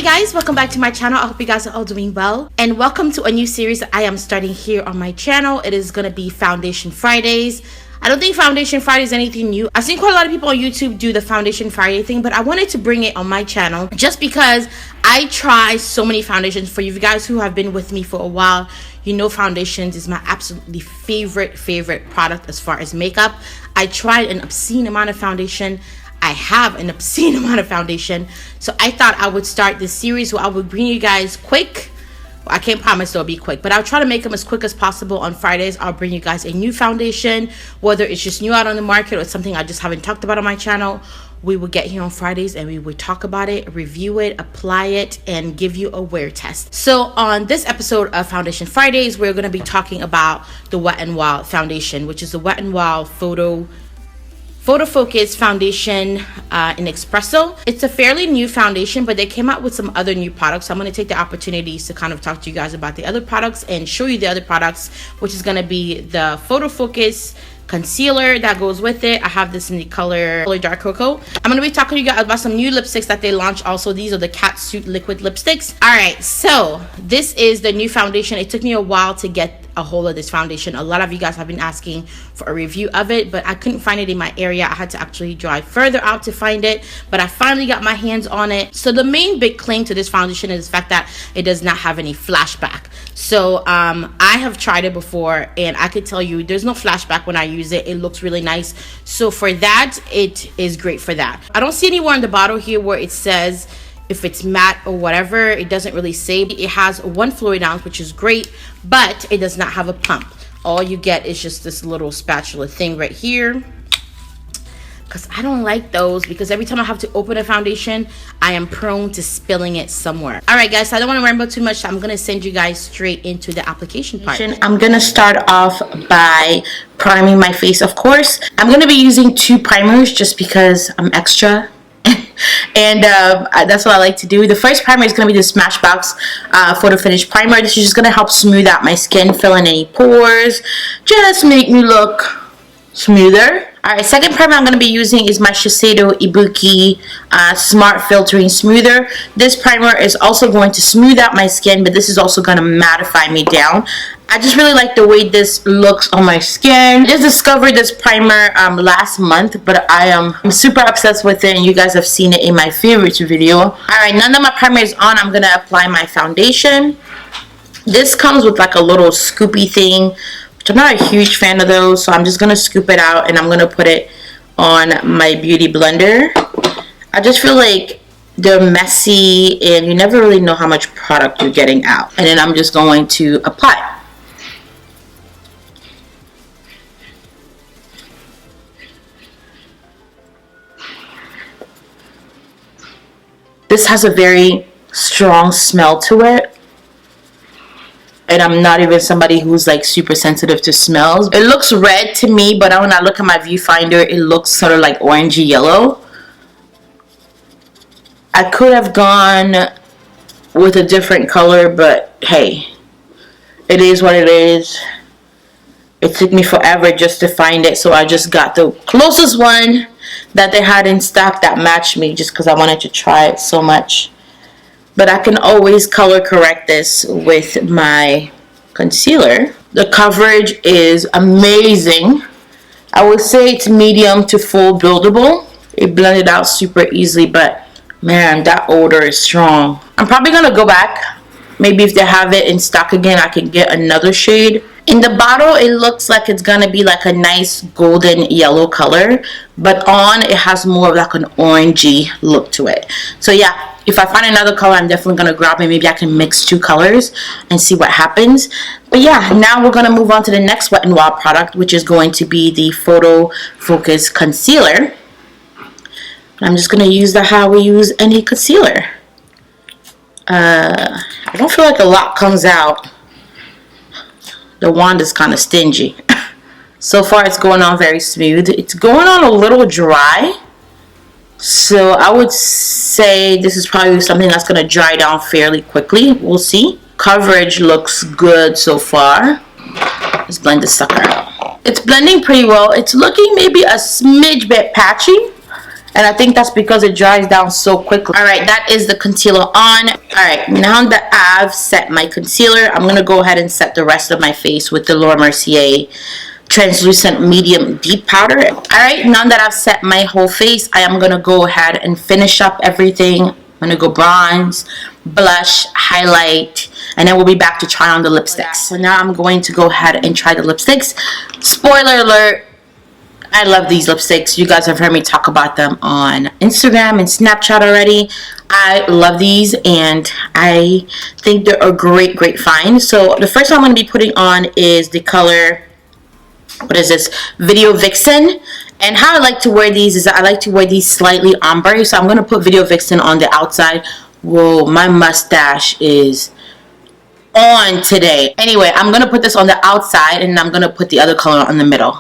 guys, welcome back to my channel. I hope you guys are all doing well, and welcome to a new series that I am starting here on my channel. It is going to be Foundation Fridays. I don't think Foundation Friday is anything new. I've seen quite a lot of people on YouTube do the Foundation Friday thing, but I wanted to bring it on my channel just because I try so many foundations. For you guys who have been with me for a while, you know foundations is my absolutely favorite product as far as makeup. I tried an obscene amount of foundation. I have an obscene amount of foundation, so I thought I would start this series where I would bring you guys quick. Well, I can't promise they'll be quick, but I'll try to make them as quick as possible. On Fridays, I'll bring you guys a new foundation, whether it's just new out on the market or something I just haven't talked about on my channel. We will get here on Fridays and we would talk about it, review it, apply it, and give you a wear test. So on this episode of Foundation Fridays, we're going to be talking about the Wetnwild foundation, which is the Wetnwild PHOTOFOCUS foundation in Expresso. It's a fairly new foundation, but they came out with some other new products. So I'm going to take the opportunities to kind of talk to you guys about the other products and show you the other products, which is going to be the PHOTOFOCUS concealer that goes with it. I have this in the color dark cocoa. I'm going to be talking to you guys about some new lipsticks that they launched also. These are the Catsuit liquid lipsticks. Alright, so this is the new foundation. It took me a while to get a hold of this foundation. A lot of you guys have been asking for a review of it, but I couldn't find it in my area. I had to actually drive further out to find it, but I finally got my hands on it. So the main big claim to this foundation is the fact that it does not have any flashback. So I have tried it before and I could tell you there's no flashback when I use it. It looks really nice. So for that, it is great for that. I don't see anywhere on the bottle here where it says if it's matte or whatever. It doesn't really say. It has 1 fluid ounce, which is great, but it does not have a pump. All you get is just this little spatula thing right here, because I don't like those, because every time I have to open a foundation, I am prone to spilling it somewhere. All right, guys, so I don't want to ramble too much, so I'm going to send you guys straight into the application part. I'm going to start off by priming my face, of course. I'm going to be using 2 primers just because I'm extra. And that's what I like to do. The first primer is going to be the Smashbox Photo Finish Primer. This is just going to help smooth out my skin, fill in any pores, just make me look smoother. Alright, second primer I'm going to be using is my Shiseido Ibuki Smart Filtering Smoother. This primer is also going to smooth out my skin, but this is also going to mattify me down. I just really like the way this looks on my skin. I just discovered this primer last month, but I'm super obsessed with it, and you guys have seen it in my favorites video. Alright, now that my primer is on, I'm going to apply my foundation. This comes with like a little scoopy thing, which I'm not a huge fan of those, so I'm just going to scoop it out and I'm going to put it on my beauty blender. I just feel like they're messy and you never really know how much product you're getting out. And then I'm just going to apply. This has a very strong smell to it. And I'm not even somebody who's like super sensitive to smells. It looks red to me, but when I look at my viewfinder, it looks sort of like orangey yellow. I could have gone with a different color, but hey, it is what it is. It took me forever just to find it, so I just got the closest one that they had in stock that matched me, just because I wanted to try it so much. But I can always color correct this with my concealer. The coverage is amazing. I would say it's medium to full buildable. It blended out super easily, but man, that odor is strong. I'm probably gonna go back. Maybe if they have it in stock again, I can get another shade. In the bottle, it looks like it's gonna be like a nice golden yellow color, but on it has more of like an orangey look to it. So yeah, if I find another color, I'm definitely gonna grab it. Maybe I can mix 2 colors and see what happens. But yeah, now we're gonna move on to the next Wetnwild product, which is going to be the PHOTOFOCUS concealer. I'm just gonna use that how we use any concealer. I don't feel like a lot comes out. The wand is kind of stingy. So far it's going on very smooth. It's going on a little dry, so I would say this is probably something that's going to dry down fairly quickly. We'll see. Coverage looks good so far. Let's blend this sucker out. It's blending pretty well. It's looking maybe a smidge bit patchy, and I think that's because it dries down so quickly. Alright, that is the concealer on. Alright, now that I've set my concealer, I'm going to go ahead and set the rest of my face with the Laura Mercier translucent medium deep powder. Alright, now that I've set my whole face, I am going to go ahead and finish up everything. I'm going to go bronze, blush, highlight, and then we'll be back to try on the lipsticks. So now I'm going to go ahead and try the lipsticks. Spoiler alert, I love these lipsticks. You guys have heard me talk about them on Instagram and Snapchat already. I love these, and I think they're a great find. So the first one I'm going to be putting on is the color, what is this, Vdeo Vixen. And how I like to wear these is that I like to wear these slightly ombre. So I'm going to put Vdeo Vixen on the outside. Whoa, my mustache is on today. Anyway, I'm going to put this on the outside, and I'm going to put the other color on the middle.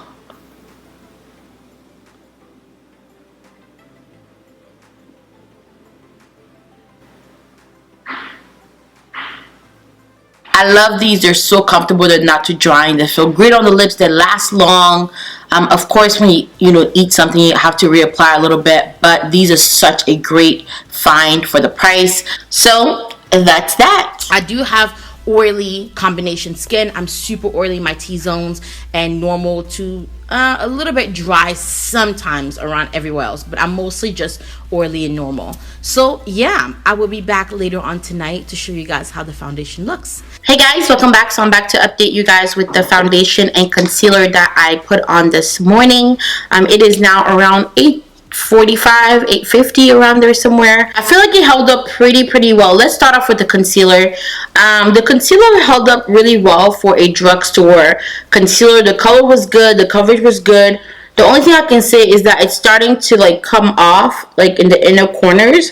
I love these. They're so comfortable. They're not too drying. They feel great on the lips. They last long. Of course, when you eat something, you have to reapply a little bit. But these are such a great find for the price. So that's that. I do have oily combination skin. I'm super oily in my T-zones and normal to a little bit dry sometimes around everywhere else, but I'm mostly just oily and normal. So yeah, I will be back later on tonight to show you guys how the foundation looks. Hey guys, welcome back. So I'm back to update you guys with the foundation and concealer that I put on this morning. It is now around 8:45, 8:50, around there somewhere. I feel like it held up pretty well. Let's start off with the concealer. The concealer held up really well for a drugstore concealer. The color was good, the coverage was good. The only thing I can say is that it's starting to like come off like in the inner corners,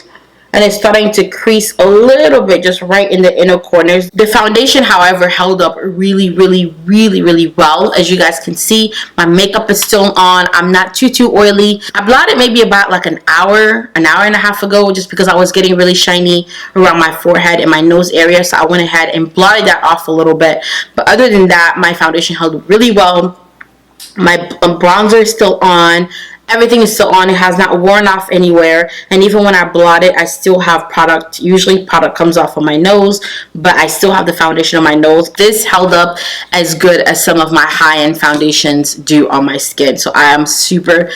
and it's starting to crease a little bit just right in the inner corners. The foundation, however, held up really well. As you guys can see, my makeup is still on. I'm not too oily. I blotted maybe about like an hour and a half ago, just because I was getting really shiny around my forehead and my nose area, so I went ahead and blotted that off a little bit. But other than that, my foundation held really well. My bronzer is still on. Everything is still on. It has not worn off anywhere. And even when I blot it, I still have product. Usually product comes off of my nose, but I still have the foundation on my nose. This held up as good as some of my high-end foundations do on my skin. So I am super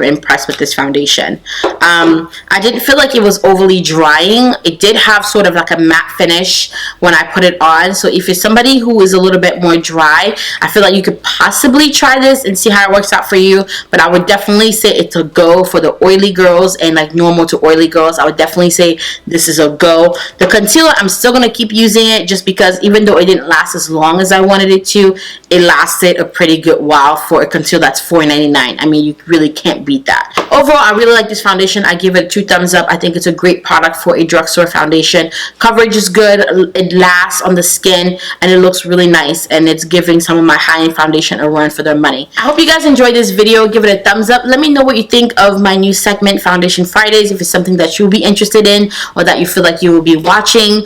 impressed with this foundation. I didn't feel like it was overly drying. It did have sort of like a matte finish when I put it on. So if you're somebody who is a little bit more dry, I feel like you could possibly try this and see how it works out for you. But I would definitely say it's a go for the oily girls and like normal to oily girls. I would definitely say this is a go. The concealer, I'm still going to keep using it just because even though it didn't last as long as I wanted it to, it lasted a pretty good while for a concealer that's $4.99. I mean, you really can't beat that. Overall, I really like this foundation. I give it 2 thumbs up. I think it's a great product for a drugstore foundation. Coverage is good. It lasts on the skin and it looks really nice, and it's giving some of my high-end foundation a run for their money. I hope you guys enjoyed this video. Give it a thumbs up. Let me know what you think of my new segment, Foundation Fridays, if it's something that you'll be interested in or that you feel like you will be watching.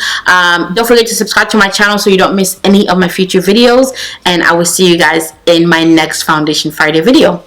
Don't forget to subscribe to my channel so you don't miss any of my future videos, and I will see you guys in my next Foundation Friday video.